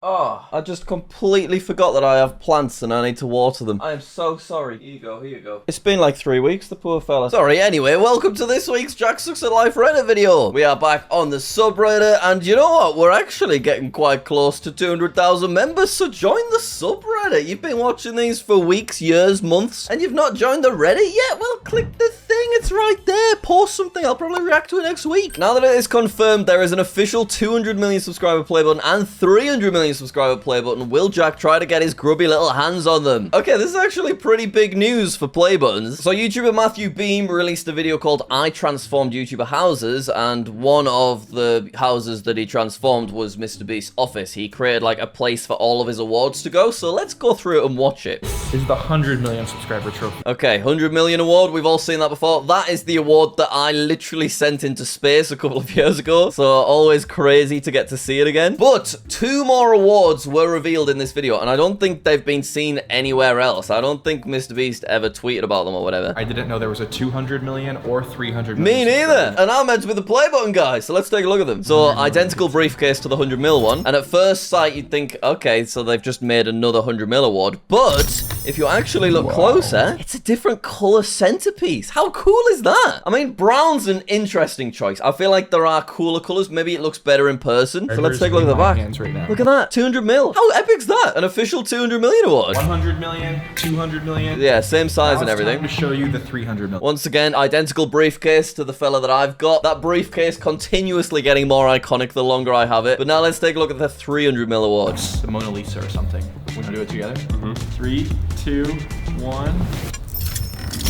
Oh, I just completely forgot that I have plants and I need to water them. I am so sorry. Here you go, here you go. It's been like 3 weeks, the poor fella. Sorry, anyway, welcome to this week's Jack Sucks at Life Reddit video. We are back on the subreddit, and you know what? We're actually getting quite close to 200,000 members, so join the subreddit. You've been watching these for weeks, years, months, and you've not joined the Reddit yet? Well, click the thing. It's right there. Post something. I'll probably react to it next week. Now that it is confirmed, there is an official 200 million subscriber play button and 300 million subscriber play button. Will Jack try to get his grubby little hands on them? Okay, this is actually pretty big news for play buttons. So YouTuber Matthew Beam released a video called I Transformed YouTuber Houses, and one of the houses that he transformed was MrBeast's office. He created like a place for all of his awards to go, so let's go through it and watch it. This is the 100 million subscriber trophy. Okay, 100 million award. We've all seen that before. That is the award that I literally sent into space a couple of years ago, so always crazy to get to see it again. But 2 more awards were revealed in this video, and I don't think they've been seen anywhere else. I don't think MrBeast ever tweeted about them or whatever. I didn't know there was a 200 million or 300 Me million. neither. And I'm meant to be the play button guy, so let's take a look at them. So, identical briefcase to the 100 mil one, and at first sight you'd think, okay, so they've just made another 100 mil award, but if you actually look closer, it's a different color centerpiece. How cool is that? I mean, brown's an interesting choice. I feel like there are cooler colors. Maybe it looks better in person. So let's take a look at the back. Right now. Look at that, 200 mil. How epic's that? An official 200 million award. 100 million, 200 million. Yeah, same size Now and everything. Time to show you the 300 million. Once again, identical briefcase to the fella that I've got. That briefcase continuously getting more iconic the longer I have it. But now let's take a look at the 300 mil awards. The Mona Lisa or something. We're gonna do it together. 3, 2, 1.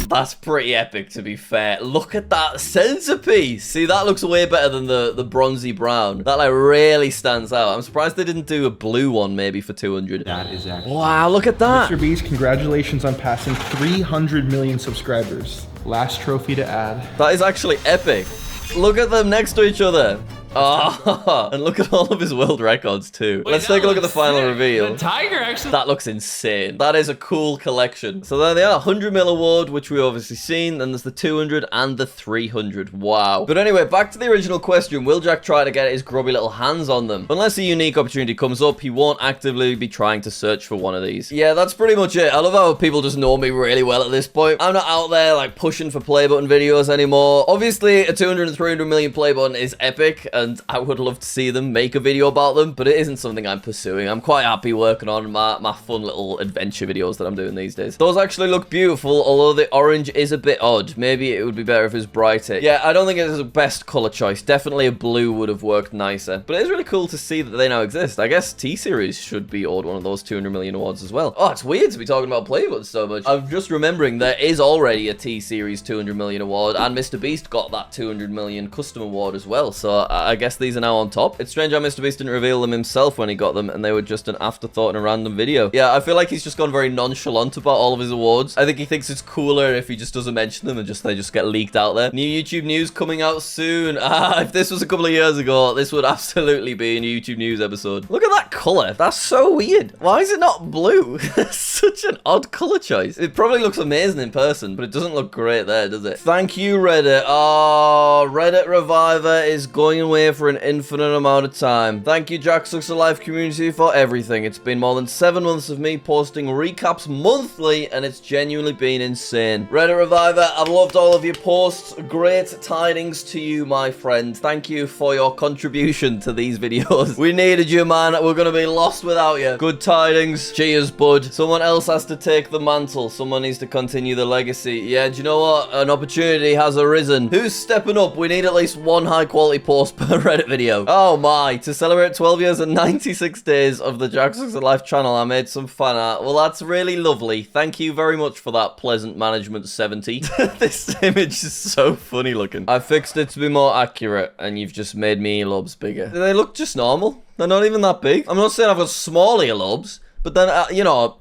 That's pretty epic, to be fair. Look at that centerpiece. See, that looks way better than the bronzy brown. That like really stands out. I'm surprised they didn't do a blue one maybe for 200. That is actually. Wow, look at that. MrBeast, congratulations on passing 300 million subscribers. Last trophy to add. That is actually epic. Look at them next to each other. Oh, and look at all of his world records too. Let's take a look at the final reveal. The tiger actually. That looks insane. That is a cool collection. So there they are, 100 mil award, which we obviously seen. Then there's the 200 and the 300. Wow. But anyway, back to the original question. Will Jack try to get his grubby little hands on them? Unless a unique opportunity comes up, he won't actively be trying to search for one of these. Yeah, that's pretty much it. I love how people just know me really well at this point. I'm not out there like pushing for play button videos anymore. Obviously, a 200 and 300 million play button is epic, and I would love to see them make a video about them, but it isn't something I'm pursuing. I'm quite happy working on my fun little adventure videos that I'm doing these days. Those actually look beautiful, although the orange is a bit odd. Maybe it would be better if it was brighter. Yeah, I don't think it's the best color choice. Definitely a blue would have worked nicer, but it is really cool to see that they now exist. I guess T-Series should be awarded one of those 200 million awards as well. Oh, it's weird to be talking about play buttons so much. I'm just remembering there is already a T-Series 200 million award, and MrBeast got that 200 million custom award as well, so I guess these are now on top. It's strange how MrBeast didn't reveal them himself when he got them, and they were just an afterthought in a random video. Yeah, I feel like he's just gone very nonchalant about all of his awards. I think he thinks it's cooler if he just doesn't mention them and they just get leaked out there. New YouTube news coming out soon. If this was a couple of years ago, this would absolutely be a YouTube news episode. Look at that color. That's so weird. Why is it not blue? Such an odd color choice. It probably looks amazing in person, but it doesn't look great there, does it? Thank you, Reddit. Oh, Reddit Reviver is going away for an infinite amount of time. Thank you, Jack Sucks at Life community, for everything. It's been more than 7 months of me posting recaps monthly, and it's genuinely been insane. Reddit Reviver, I've loved all of your posts. Great tidings to you, my friend. Thank you for your contribution to these videos. We needed you, man. We're gonna be lost without you. Good tidings. Cheers, bud. Someone else has to take the mantle. Someone needs to continue the legacy. Yeah, do you know what? An opportunity has arisen. Who's stepping up? We need at least 1 high-quality post per Reddit video. Oh my, to celebrate 12 years and 96 days of the JackSucksAtLife channel, I made some fan art. Well, that's really lovely. Thank you very much for that, Pleasant Management 70. This image is so funny looking. I fixed it to be more accurate, and you've just made me earlobes bigger. They look just normal. They're not even that big. I'm not saying I've got small earlobes, but then, you know,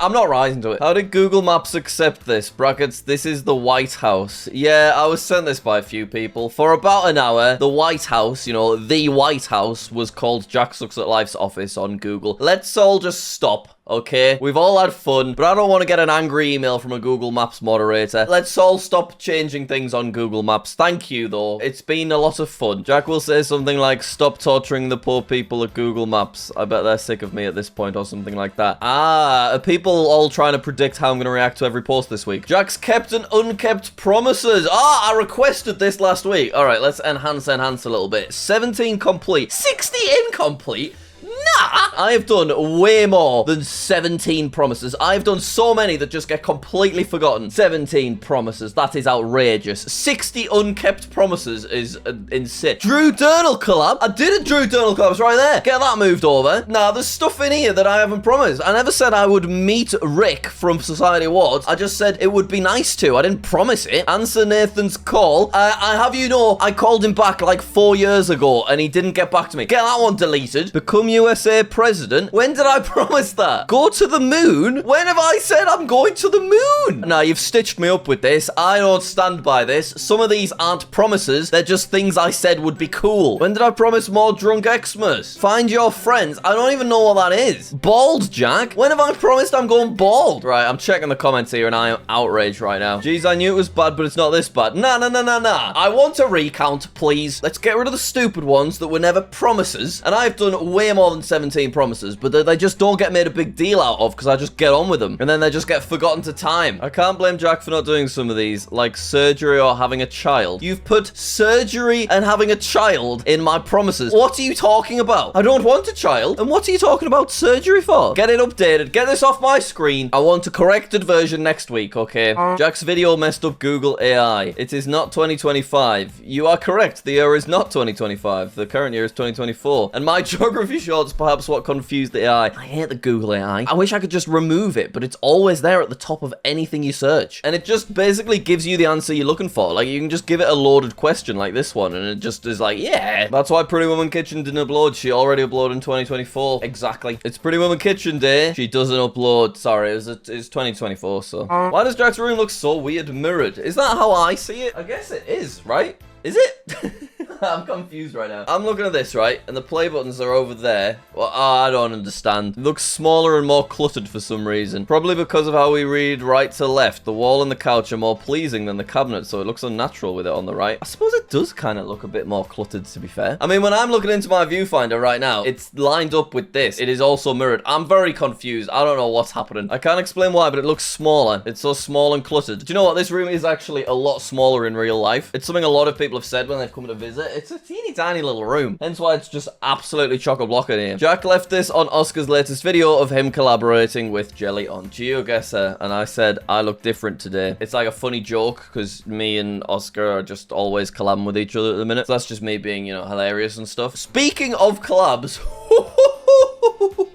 I'm not rising to it. How did Google Maps accept this? Brackets, this is the White House. Yeah, I was sent this by a few people. For about an hour, the White House, you know, the White House was called JackSucksAtLife's office on Google. Let's all just stop Okay, we've all had fun, but I don't want to get an angry email from a Google Maps moderator. Let's all stop changing things on Google Maps. Thank you, though. It's been a lot of fun. Jack will say something like, stop torturing the poor people at Google Maps. I bet they're sick of me at this point or something like that. Ah, are people all trying to predict how I'm going to react to every post this week? Jack's kept and unkept promises. Ah, I requested this last week. All right, let's enhance a little bit. 17 complete. 60 incomplete? Nah! I have done way more than 17 promises. I've done so many that just get completely forgotten. 17 promises. That is outrageous. 60 unkept promises is insane. Drew Durnall collab. I did a Drew Durnall collab. It's right there. Get that moved over. Nah, there's stuff in here that I haven't promised. I never said I would meet Rick from Society Awards. I just said it would be nice to. I didn't promise it. Answer Nathan's call. I have you know, I called him back like 4 years ago and he didn't get back to me. Get that one deleted. Become USA president. When did I promise that? Go to the moon? When have I said I'm going to the moon? Now, you've stitched me up with this. I don't stand by this. Some of these aren't promises. They're just things I said would be cool. When did I promise more drunk Xmas? Find your friends. I don't even know what that is. Bald, Jack? When have I promised I'm going bald? Right, I'm checking the comments here and I am outraged right now. Jeez, I knew it was bad, but it's not this bad. Nah. I want a recount, please. Let's get rid of the stupid ones that were never promises. And I've done way more than 17 promises, but they just don't get made a big deal out of because I just get on with them. And then they just get forgotten to time. I can't blame Jack for not doing some of these, like surgery or having a child. You've put surgery and having a child in my promises. What are you talking about? I don't want a child. And what are you talking about surgery for? Get it updated. Get this off my screen. I want a corrected version next week, okay? Jack's video messed up Google AI. It is not 2025. You are correct. The year is not 2025. The current year is 2024. And my geography shorts perhaps what confused the AI. I hate the Google AI. I wish I could just remove it, but it's always there at the top of anything you search. And it just basically gives you the answer you're looking for. Like, you can just give it a loaded question like this one, and it just is like, yeah. That's why Pretty Woman Kitchen didn't upload. She already uploaded in 2024. Exactly. It's Pretty Woman Kitchen Day. She doesn't upload. Sorry, it's 2024, so. Why does Jack's room look so weird mirrored? Is that how I see it? I guess it is, right? Is it? I'm confused right now. I'm looking at this, right? And the play buttons are over there. Well, I don't understand. It looks smaller and more cluttered for some reason. Probably because of how we read right to left. The wall and the couch are more pleasing than the cabinet, so it looks unnatural with it on the right. I suppose it does kind of look a bit more cluttered, to be fair. I mean, when I'm looking into my viewfinder right now, it's lined up with this. It is also mirrored. I'm very confused. I don't know what's happening. I can't explain why, but it looks smaller. It's so small and cluttered. Do you know what? This room is actually a lot smaller in real life. It's something a lot of people have said when they've come to visit. It's a teeny tiny little room. Hence why it's just absolutely chock-a-block in here. Jack left this on Oscar's latest video of him collaborating with Jelly on GeoGuessr, and I said, I look different today. It's like a funny joke, because me and Oscar are just always collabing with each other at the minute. So that's just me being, you know, hilarious and stuff. Speaking of collabs,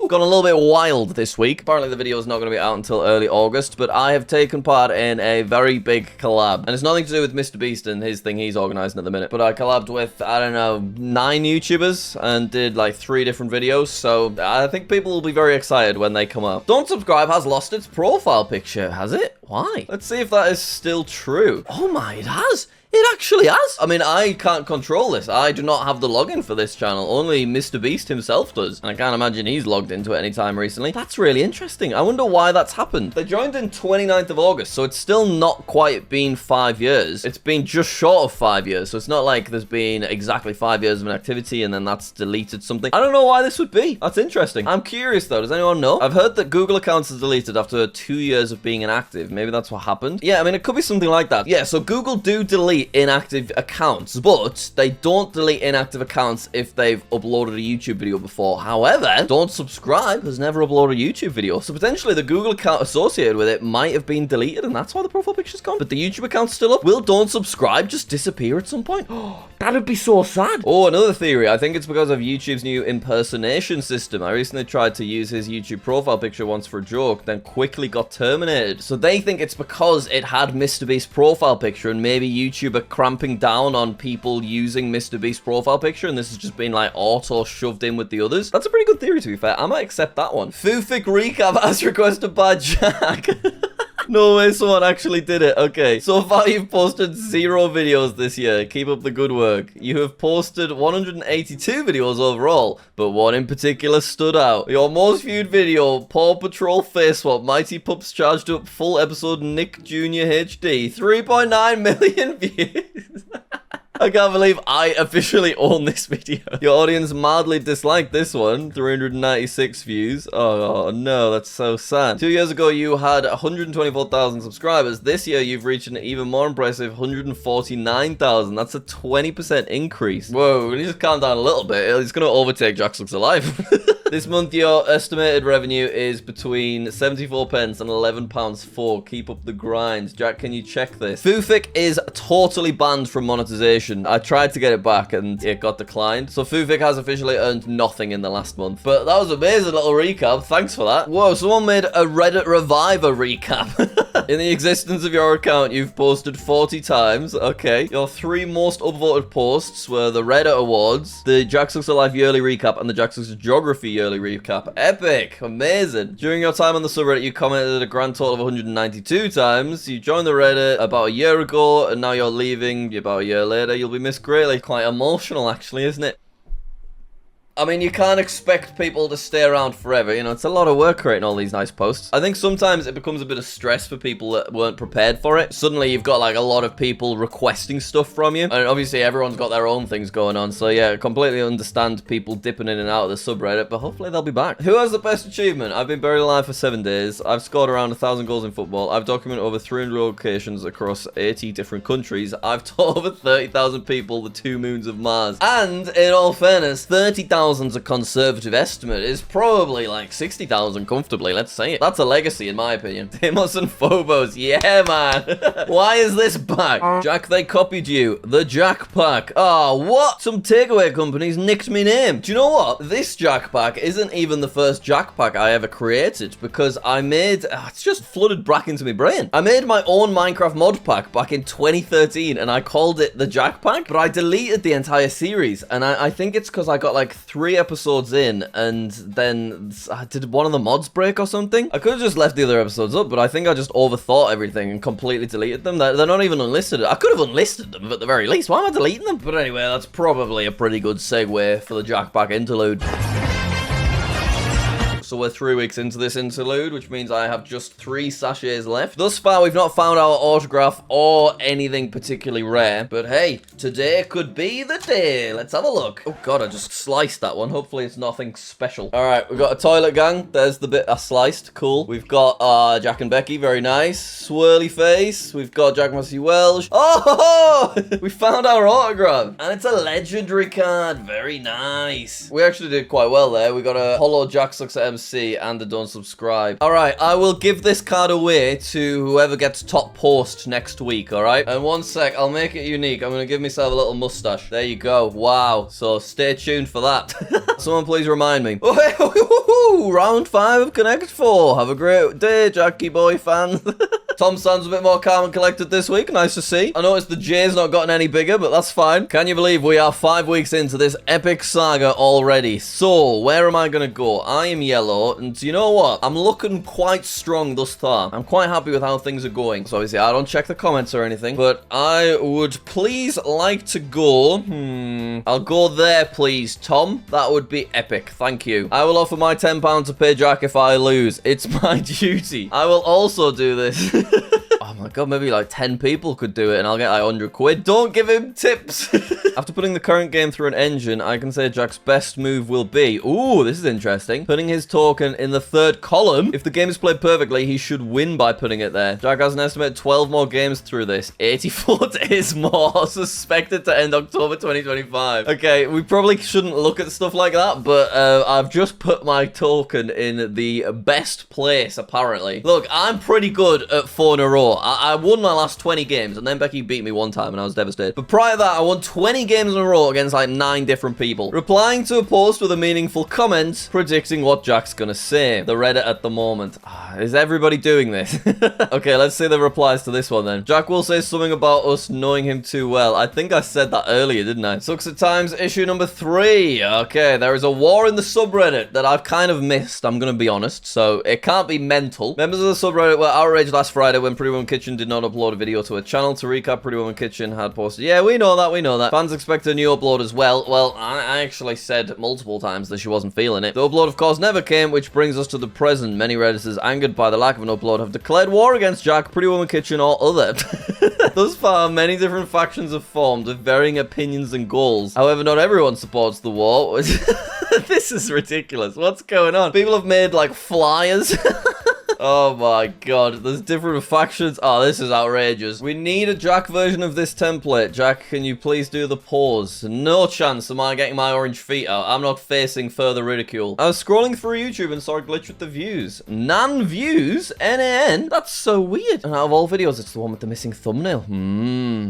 gone a little bit wild this week. Apparently the video is not going to be out until early August, but I have taken part in a very big collab. And it's nothing to do with MrBeast and his thing he's organizing at the minute. But I collabed with, I don't know, 9 YouTubers and did like 3 different videos. So I think people will be very excited when they come up. Don't Subscribe has lost its profile picture, has it? Why? Let's see if that is still true. Oh my, it has. It actually has. I mean, I can't control this. I do not have the login for this channel. Only MrBeast himself does. And I can't imagine he's logged into it anytime recently. That's really interesting. I wonder why that's happened. They joined in 29th of August, so it's still not quite been 5 years. It's been just short of 5 years, so it's not like there's been exactly 5 years of an activity and then that's deleted something. I don't know why this would be. That's interesting. I'm curious though. Does anyone know? I've heard that Google accounts are deleted after 2 years of being inactive. Maybe that's what happened. Yeah, I mean, it could be something like that. Yeah, so Google do delete inactive accounts, but they don't delete inactive accounts if they've uploaded a YouTube video before. However, Don't Subscribe has never uploaded a YouTube video, so potentially the Google account associated with it might have been deleted, and that's why the profile picture's gone. But the YouTube account's still up. Will Don't Subscribe just disappear at some point? Oh, that'd be so sad. Oh, another theory. I think it's because of YouTube's new impersonation system. I recently tried to use his YouTube profile picture once for a joke, then quickly got terminated. So they think it's because it had MrBeast's profile picture, and maybe YouTube are cramping down on people using MrBeast's profile picture, and this has just been like auto shoved in with the others. That's a pretty good theory, to be fair. I might accept that one. Foofik recap as requested by Jack. No way someone actually did it. Okay, so far you've posted 0 videos this year. Keep up the good work. You have posted 182 videos overall, but one in particular stood out. Your most viewed video, Paw Patrol Face Swap, Mighty Pups Charged Up Full Episode Nick Jr. HD, 3.9 million views. I can't believe I officially own this video. Your audience madly disliked this one. 396 views. Oh no, that's so sad. 2 years ago, you had 124,000 subscribers. This year, you've reached an even more impressive 149,000. That's a 20% increase. Whoa, can you just calm down a little bit? It's going to overtake Jack Sucks Alive. This month, your estimated revenue is between 74 pence and £11.4. Keep up the grind. Jack, can you check this? Fufik is totally banned from monetization. I tried to get it back and it got declined. So Fufik has officially earned nothing in the last month. But that was an amazing little recap. Thanks for that. Whoa, someone made a Reddit Reviver recap. In the existence of your account, you've posted 40 times. Okay. Your 3 most upvoted posts were the Reddit Awards, the Jack Sucks Alive Yearly Recap, and the Jack Sucks Geography Yearly Recap. Epic. Amazing. During your time on the subreddit, you commented a grand total of 192 times. You joined the Reddit about a year ago, and now you're leaving about a year later. You'll be missed greatly. Quite emotional, actually, isn't it? I mean, you can't expect people to stay around forever, you know, it's a lot of work creating all these nice posts. I think sometimes it becomes a bit of stress for people that weren't prepared for it. Suddenly you've got like a lot of people requesting stuff from you, and obviously everyone's got their own things going on, so yeah, I completely understand people dipping in and out of the subreddit, but hopefully they'll be back. Who has the best achievement? I've been buried alive for 7 days, I've scored around 1,000 goals in football, I've documented over 300 locations across 80 different countries, I've taught over 30,000 people the 2 moons of Mars, and in all fairness, 30,000 a conservative estimate is probably like 60,000 comfortably, let's say it. That's a legacy in my opinion. Timos and Phobos, yeah man. Why is this back? Jack, they copied you. The Jack Pack. Oh, what? Some takeaway companies nicked me name. Do you know what? This Jack Pack isn't even the first Jack Pack I ever created, because I made, it's just flooded back into my brain. I made my own Minecraft mod pack back in 2013 and I called it the Jack Pack, but I deleted the entire series, and I think it's because I got like 3 episodes in and then did one of the mods break or something? I could have just left the other episodes up, but I think I just overthought everything and completely deleted them. They're not even unlisted. I could have unlisted them at the very least. Why am I deleting them? But anyway, that's probably a pretty good segue for the Jack Pack interlude. So we're 3 weeks into this interlude, which means I have just 3 sachets left. Thus far, we've not found our autograph or anything particularly rare. But hey, today could be the day. Let's have a look. Oh god, I just sliced that one. Hopefully it's nothing special. All right, we've got a toilet gang. There's the bit I sliced. Cool. We've got Jack and Becky. Very nice. Swirly face. We've got Jack Massey Welsh. Oh, we found our autograph. And it's a legendary card. Very nice. We actually did quite well there. We got a holo JackSucksAtStuff and the don't subscribe. Alright, I will give this card away to whoever gets top post next week, alright? And 1 sec, I'll make it unique. I'm gonna give myself a little mustache. There you go. Wow. So stay tuned for that. Someone please remind me. Oh, round 5 of Connect 4. Have a great day, Jackie Boy fans. Tom sounds a bit more calm and collected this week. Nice to see. I noticed the J's not gotten any bigger, but that's fine. Can you believe we are 5 weeks into this epic saga already? So, where am I gonna go? I am yellow, and you know what? I'm looking quite strong thus far. I'm quite happy with how things are going. So obviously, I don't check the comments or anything, but I would please like to go. I'll go there, please, Tom. That would be epic. Thank you. I will offer my £10 to pay Jack if I lose. It's my duty. I will also do this. Oh my god, maybe like 10 people could do it and I'll get like 100 quid. Don't give him tips. After putting the current game through an engine, I can say Jack's best move will be, ooh, this is interesting, putting his token in the 3rd column. If the game is played perfectly, he should win by putting it there. Jack has an estimated 12 more games through this. 84 days more, suspected to end October 2025. Okay, we probably shouldn't look at stuff like that, but I've just put my token in the best place, apparently. Look, I'm pretty good at 4 in a row. I won my last 20 games, and then Becky beat me 1 time, and I was devastated. But prior to that, I won 20 games in a row against like 9 different people. Replying to a post with a meaningful comment, predicting what Jack's gonna say. The Reddit at the moment. Is everybody doing this? Okay, let's see the replies to this one then. Jack will say something about us knowing him too well. I think I said that earlier, didn't I? Sucks at Times issue number 3. Okay, there is a war in the subreddit that I've kind of missed, I'm gonna be honest, so it can't be mental. Members of the subreddit were outraged last Friday when Pretty Woman Kitchen did not upload a video to her channel. To recap, Pretty Woman Kitchen had posted, yeah, we know that, we know that. Fans expect a new upload as well. Well, I actually said multiple times that she wasn't feeling it. The upload, of course, never came, which brings us to the present. Many Redditors, angered by the lack of an upload, have declared war against Jack, Pretty Woman Kitchen, or other. Thus far, many different factions have formed with varying opinions and goals. However, not everyone supports the war. This is ridiculous. What's going on? People have made, like, flyers. Oh my god, there's different factions. Oh, this is outrageous. We need a Jack version of this template. Jack, can you please do the pause? No chance am I getting my orange feet out. I'm not facing further ridicule. I was scrolling through YouTube and saw a glitch with the views. Nan views? N-A-N? That's so weird. And out of all videos, it's the one with the missing thumbnail.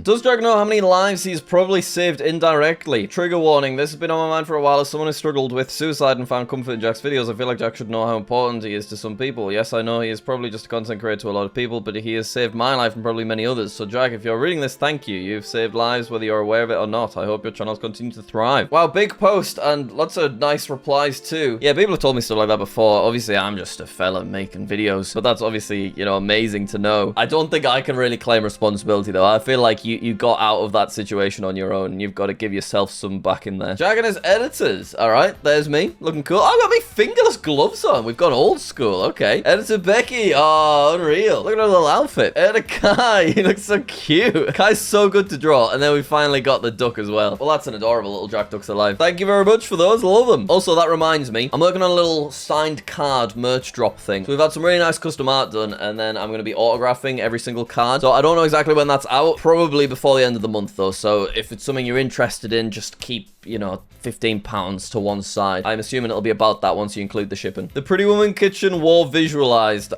Does Jack know how many lives he's probably saved indirectly? Trigger warning. This has been on my mind for a while as someone who struggled with suicide and found comfort in Jack's videos. I feel like Jack should know how important he is to some people. Yes, I know he is probably just a content creator to a lot of people, but he has saved my life and probably many others. So Jack, if you're reading this, thank you. You've saved lives whether you're aware of it or not. I hope your channels continue to thrive. Wow, big post and lots of nice replies too. Yeah, people have told me stuff like that before. Obviously, I'm just a fella making videos, but that's obviously, you know, amazing to know. I don't think I can really claim responsibility though. I feel like you got out of that situation on your own and you've got to give yourself some back in there. Jack and his editors. All right, there's me looking cool. I've got my fingerless gloves on. We've gone old school. Okay. Editor Becky. Oh, unreal. Look at her little outfit. Editor Kai. He looks so cute. Kai's so good to draw. And then we finally got the duck as well. Well, that's an adorable little Jack Ducks alive. Thank you very much for those. Love them. Also, that reminds me, I'm working on a little signed card merch drop thing. So we've had some really nice custom art done, and then I'm going to be autographing every single card. So I don't know exactly when that's out. Probably before the end of the month, though. So if it's something you're interested in, just keep, you know, £15 to one side. I'm assuming it'll be about that once you include the shipping. The Pretty Woman Kitchen war visualized.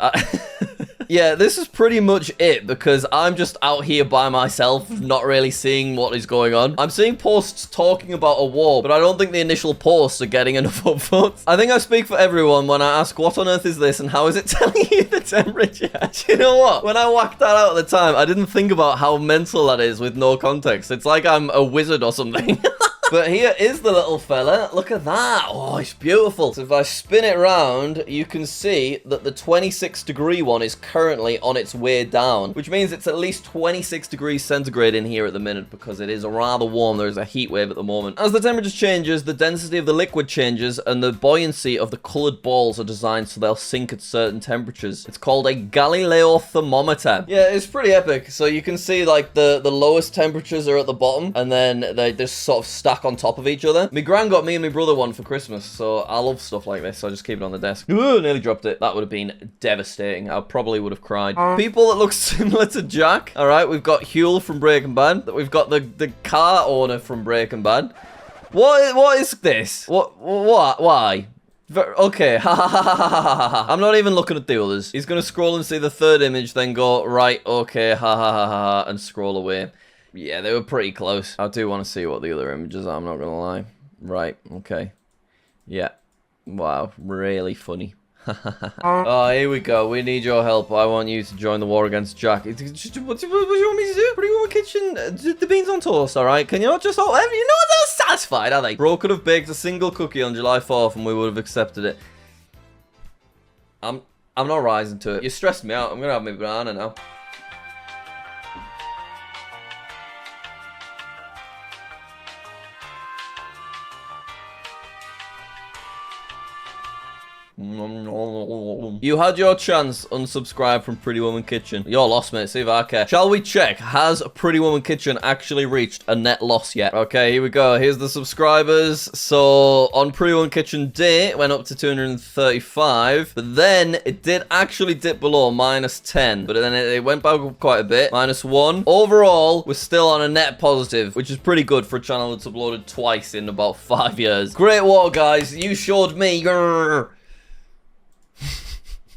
Yeah, this is pretty much it, because I'm just out here by myself, not really seeing what is going on. I'm seeing posts talking about a war, but I don't think the initial posts are getting enough upvotes. I think I speak for everyone when I ask, what on earth is this, and how is it telling you the temperature? Do you know what? When I whacked that out at the time, I didn't think about how mental that is with no context. It's like I'm a wizard or something. But here is the little fella. Look at that. Oh, it's beautiful. So if I spin it around, you can see that the 26-degree one is currently on its way down, which means it's at least 26 degrees centigrade in here at the minute because it is rather warm. There is a heat wave at the moment. As the temperature changes, the density of the liquid changes and the buoyancy of the colored balls are designed so they'll sink at certain temperatures. It's called a Galileo thermometer. Yeah, it's pretty epic. So you can see like the lowest temperatures are at the bottom and then they just sort of stack on top of each other. My gran got me and my brother one for Christmas, so I love stuff like this, so I just keep it on the desk. Ooh, nearly dropped it. That would have been devastating. I probably would have cried. People that look similar to Jack. All right, we've got Huel from Breaking Bad. We've got the car owner from Breaking Bad. What is this? What? Why? Okay, I'm not even looking at the others. He's gonna scroll and see the third image, then go, right, okay, and scroll away. Yeah, they were pretty close. I do want to see what the other images are, I'm not gonna lie. Right, okay. Yeah. Wow, really funny. Oh, here we go. We need your help. I want you to join the war against Jack. What do you want me to do? Pretty Woman Kitchen, the beans on toast, alright? Can you not just... Oh, you know what? They're satisfied, are they? Bro could have baked a single cookie on July 4th and we would have accepted it. I'm not rising to it. You stressed me out. I'm gonna have my banana now. You had your chance. Unsubscribe from Pretty Woman Kitchen. You're lost, mate. See if I care. Shall we check? Has Pretty Woman Kitchen actually reached a net loss yet? Okay, here we go. Here's the subscribers. So on Pretty Woman Kitchen Day, it went up to 235, but then it did actually dip below -10, but then it went back up quite a bit. -1. Overall, we're still on a net positive, which is pretty good for a channel that's uploaded twice in about 5 years. Great war, guys. You showed me. Grrr.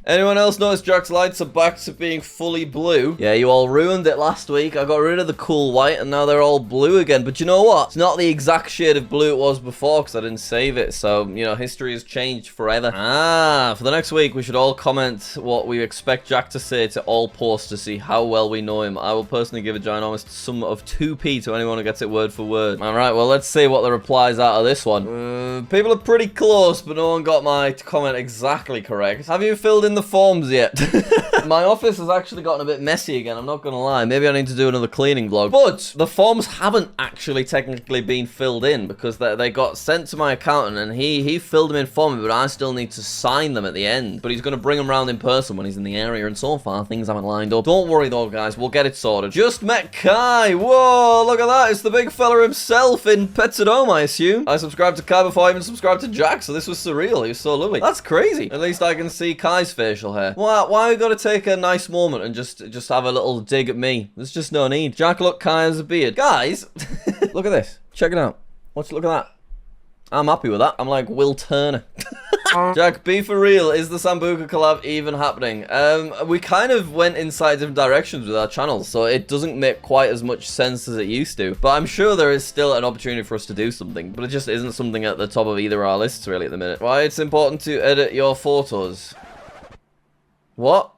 Anyone else notice Jack's lights are back to being fully blue? Yeah, you all ruined it last week. I got rid of the cool white and now they're all blue again. But you know what? It's not the exact shade of blue it was before because I didn't save it. So, you know, history has changed forever. For the next week, we should all comment what we expect Jack to say to all posts to see how well we know him. I will personally give a ginormous sum of 2p to anyone who gets it word for word. Alright, well, let's see what the replies are to this one. People are pretty close, but no one got my comment exactly correct. Have you filled in the forms yet? My office has actually gotten a bit messy again, I'm not gonna lie. Maybe I need to do another cleaning vlog. But the forms haven't actually technically been filled in because they got sent to my accountant and he filled them in for me, but I still need to sign them at the end. But he's gonna bring them around in person when he's in the area, and so far things haven't lined up. Don't worry though, guys, we'll get it sorted. Just met Kai. Whoa, look at that. It's the big fella himself in Pets at Home, I assume. I subscribed to Kai before I even subscribed to Jack, so this was surreal. He was so lovely. That's crazy. At least I can see Kai's facial hair. Why we gotta take a nice moment and just have a little dig at me? There's just no need. Jack, look, Kai has a beard. Guys, look at this. Check it out. Look at that. I'm happy with that. I'm like Will Turner. Jack, be for real. Is the Sambuca collab even happening? We kind of went inside different directions with our channels, so it doesn't make quite as much sense as it used to. But I'm sure there is still an opportunity for us to do something, but it just isn't something at the top of either of our lists really at the minute. Why it's important to edit your photos. What?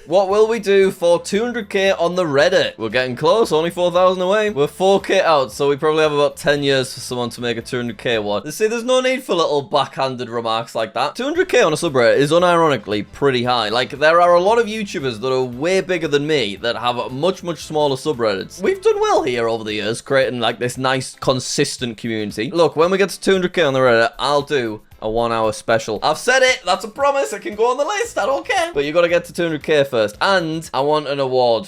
What will we do for 200k on the Reddit? We're getting close, only 4,000 away. We're 4k out, so we probably have about 10 years for someone to make a 200k one. See, there's no need for little backhanded remarks like that. 200k on a subreddit is unironically pretty high. Like, there are a lot of YouTubers that are way bigger than me that have much, much smaller subreddits. We've done well here over the years, creating like this nice, consistent community. Look, when we get to 200k on the Reddit, I'll do a 1 hour special. I've said it, that's a promise, it can go on the list, I don't care. But you gotta get to 200k first, and I want an award.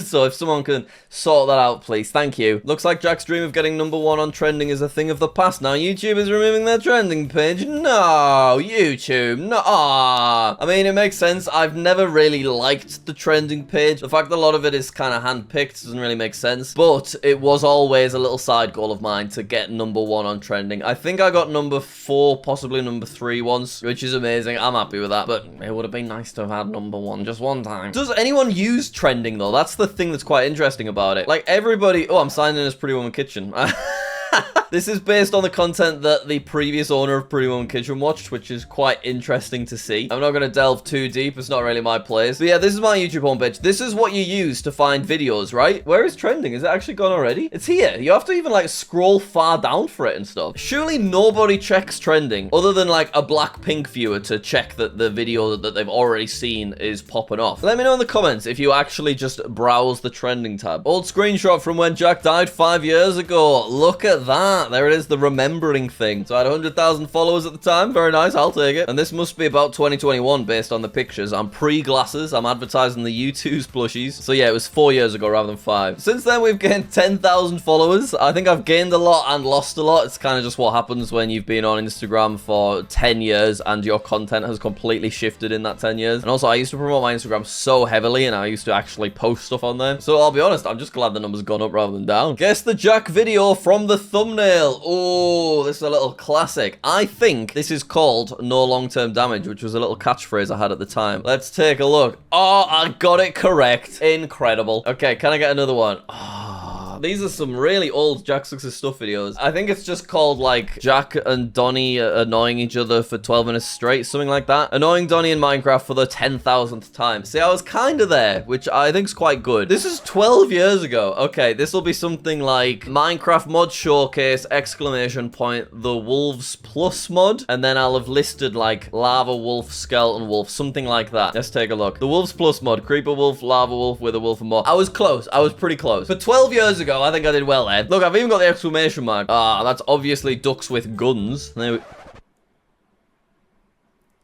So if someone can sort that out, please, thank you. Looks like Jack's dream of getting #1 on trending is a thing of the past. Now YouTube is removing their trending page. No, YouTube, no. I mean, it makes sense. I've never really liked the trending page. The fact that a lot of it is kind of hand-picked doesn't really make sense, but it was always a little side goal of mine to get #1 on trending. I think I got #4, possibly #3 once, which is amazing. I'm happy with that, but it would have been nice to have had #1 just one time. Does anyone use trending though? That's the thing that's quite interesting about it. Like everybody, oh, I'm signing in as Pretty Woman Kitchen. This is based on the content that the previous owner of Pretty Woman Kitchen watched, which is quite interesting to see. I'm not going to delve too deep. It's not really my place. But yeah, this is my YouTube homepage. This is what you use to find videos, right? Where is trending? Is it actually gone already? It's here. You have to even like scroll far down for it and stuff. Surely nobody checks trending other than like a Blackpink viewer to check that the video that they've already seen is popping off. Let me know in the comments if you actually just browse the trending tab. Old screenshot from when Jack died 5 years ago. Look at that. There it is, the remembering thing. So I had 100,000 followers at the time. Very nice, I'll take it. And this must be about 2021 based on the pictures. I'm pre-glasses. I'm advertising the U2's plushies. So yeah, it was 4 years ago rather than 5. Since then, we've gained 10,000 followers. I think I've gained a lot and lost a lot. It's kind of just what happens when you've been on Instagram for 10 years and your content has completely shifted in that 10 years. And also, I used to promote my Instagram so heavily and I used to actually post stuff on there. So I'll be honest, I'm just glad the number's gone up rather than down. Guess the Jack video from the thumbnail. Oh, this is a little classic. I think this is called No Long-Term Damage, which was a little catchphrase I had at the time. Let's take a look. Oh, I got it correct. Incredible. Okay, can I get another one? These are some really old JackSucksAtStuff videos. I think it's just called like Jack and Donnie annoying each other for 12 minutes straight, something like that. Annoying Donnie in Minecraft for the 10,000th time. See, I was kind of there, which I think is quite good. This is 12 years ago. Okay, this will be something like Minecraft mod showcase, ! The Wolves Plus mod. And then I'll have listed like Lava Wolf, Skeleton Wolf, something like that. Let's take a look. The Wolves Plus mod, Creeper Wolf, Lava Wolf, with a Wolf and more. I was close. I was pretty close. But 12 years ago, I think I did well there. Look, I've even got the exclamation mark. Ah, that's obviously ducks with guns.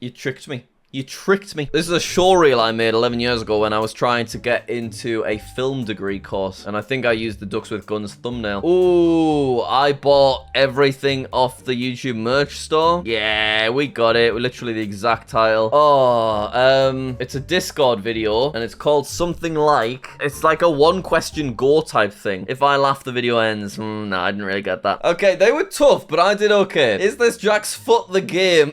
You tricked me. You tricked me. This is a show reel I made 11 years ago when I was trying to get into a film degree course. And I think I used the Ducks with Guns thumbnail. Ooh, I bought everything off the YouTube merch store. Yeah, we got it. Literally the exact title. Oh, it's a Discord video and it's called something like, it's like a one question go type thing. If I laugh, the video ends. No, I didn't really get that. Okay, they were tough, but I did okay. Is this Jack's foot the game?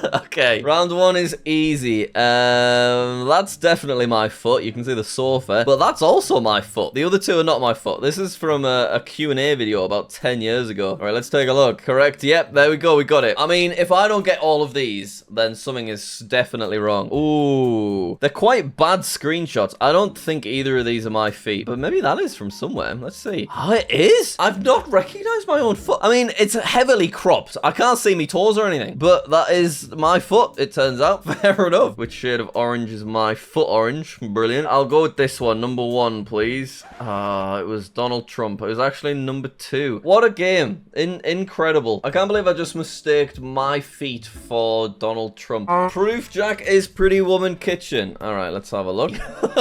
Okay, round one is easy. That's definitely my foot. You can see the sofa, but that's also my foot. The other two are not my foot. This is from a Q&A video about 10 years ago. All right, let's take a look. Correct. Yep, there we go. We got it. I mean, if I don't get all of these, then something is definitely wrong. Ooh, they're quite bad screenshots. I don't think either of these are my feet, but maybe that is from somewhere. Let's see. Oh, it is? I've not recognized my own foot. I mean, it's heavily cropped. I can't see me toes or anything, but that is my foot, it turns out. Fair enough. Which shade of orange is my foot orange? Brilliant. I'll go with this one. Number one, please. It was Donald Trump. It was actually number two. What a game. Incredible. I can't believe I just mistaked my feet for Donald Trump. Proof Jack is Pretty Woman Kitchen. All right, let's have a look.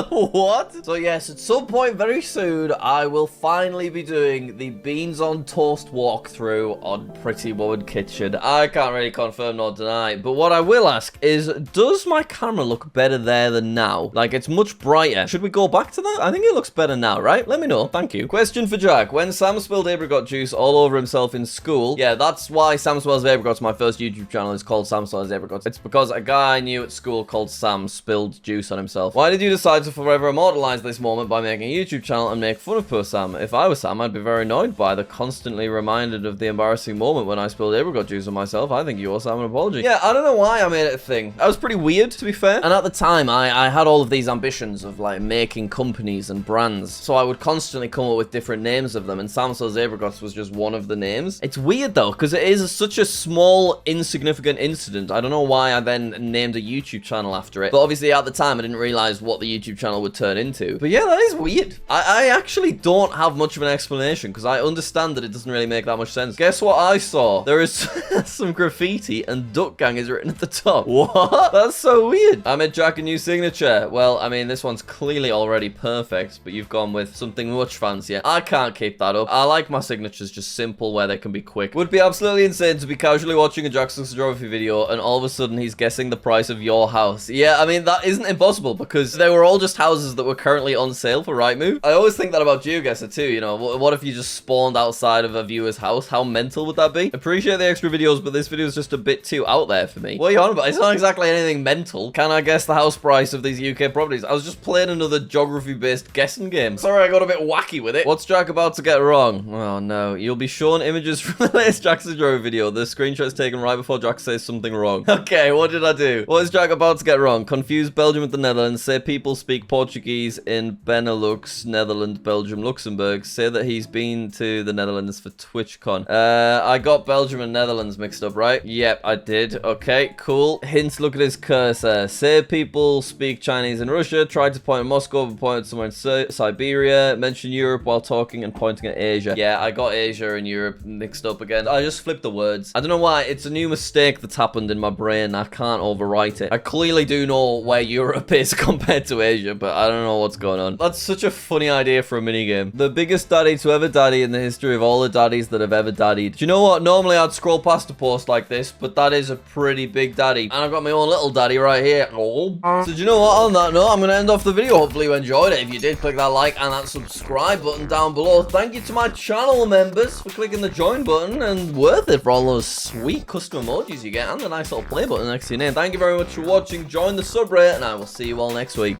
What? So yes, at some point very soon, I will finally be doing the Beans on Toast walkthrough on Pretty Woman Kitchen. I can't really confirm nor deny, but what I will ask is, does my camera look better there than now? Like, it's much brighter. Should we go back to that? I think it looks better now, right? Let me know. Thank you. Question for Jack. When Sam spilled apricot juice all over himself in school, yeah, that's why Sam Smells Apricots, my first YouTube channel, is called Sam Smells Apricots. It's because a guy I knew at school called Sam spilled juice on himself. Why did you decide to forever immortalize this moment by making a YouTube channel and make fun of poor Sam? If I was Sam, I'd be very annoyed by the constantly reminded of the embarrassing moment when I spilled apricot juice on myself. I think you owe Sam an apology. Yeah, I don't know why I made it a thing. That was pretty weird, to be fair. And at the time, I had all of these ambitions of, like, making companies and brands. So I would constantly come up with different names of them, and Sam Sells Apricots was just one of the names. It's weird, though, because it is such a small, insignificant incident. I don't know why I then named a YouTube channel after it. But obviously, at the time, I didn't realize what the YouTube channel would turn into. But yeah, that is weird. I actually don't have much of an explanation, because I understand that it doesn't really make that much sense. Guess what I saw? There is some graffiti, and Duck Gang is written at the top. What? That's so weird. I made Jack a new signature. Well, I mean, this one's clearly already perfect, but you've gone with something much fancier. I can't keep that up. I like my signatures just simple, where they can be quick. Would be absolutely insane to be casually watching a JackSucksAtStuff video, and all of a sudden he's guessing the price of your house. Yeah, I mean, that isn't impossible, because they were all just houses that were currently on sale for Rightmove. I always think that about GeoGuessr too, you know. What if you just spawned outside of a viewer's house? How mental would that be? Appreciate the extra videos, but this video is just a bit too out there for me. What are you on about? It's not exactly anything mental. Can I guess the house price of these UK properties? I was just playing another geography-based guessing game. Sorry, I got a bit wacky with it. What's Jack about to get wrong? Oh no, you'll be shown images from the latest JackSucksAtStuff video. The screenshot is taken right before Jack says something wrong. Okay, what did I do? What is Jack about to get wrong? Confuse Belgium with the Netherlands. Say people speak Portuguese in Benelux, Netherlands, Belgium, Luxembourg. Say that he's been to the Netherlands for TwitchCon. I got Belgium and Netherlands mixed up, right? Yep, I did. Okay, cool. Hints, look at his cursor. Say people speak Chinese in Russia. Tried to point at Moscow, but pointed somewhere in Siberia. Mention Europe while talking and pointing at Asia. Yeah, I got Asia and Europe mixed up again. I just flipped the words. I don't know why. It's a new mistake that's happened in my brain. I can't overwrite it. I clearly do know where Europe is compared to Asia, but I don't know what's going on. That's such a funny idea for a minigame. The biggest daddy to ever daddy in the history of all the daddies that have ever daddied. Do you know what? Normally I'd scroll past a post like this, but that is a pretty big daddy. And I've got my own little daddy right here. Oh. So do you know what? On that note, I'm going to end off the video. Hopefully you enjoyed it. If you did, click that like and that subscribe button down below. Thank you to my channel members for clicking the join button, and worth it for all those sweet custom emojis you get and the nice little play button next to your name. Thank you very much for watching. Join the subreddit, and I will see you all next week.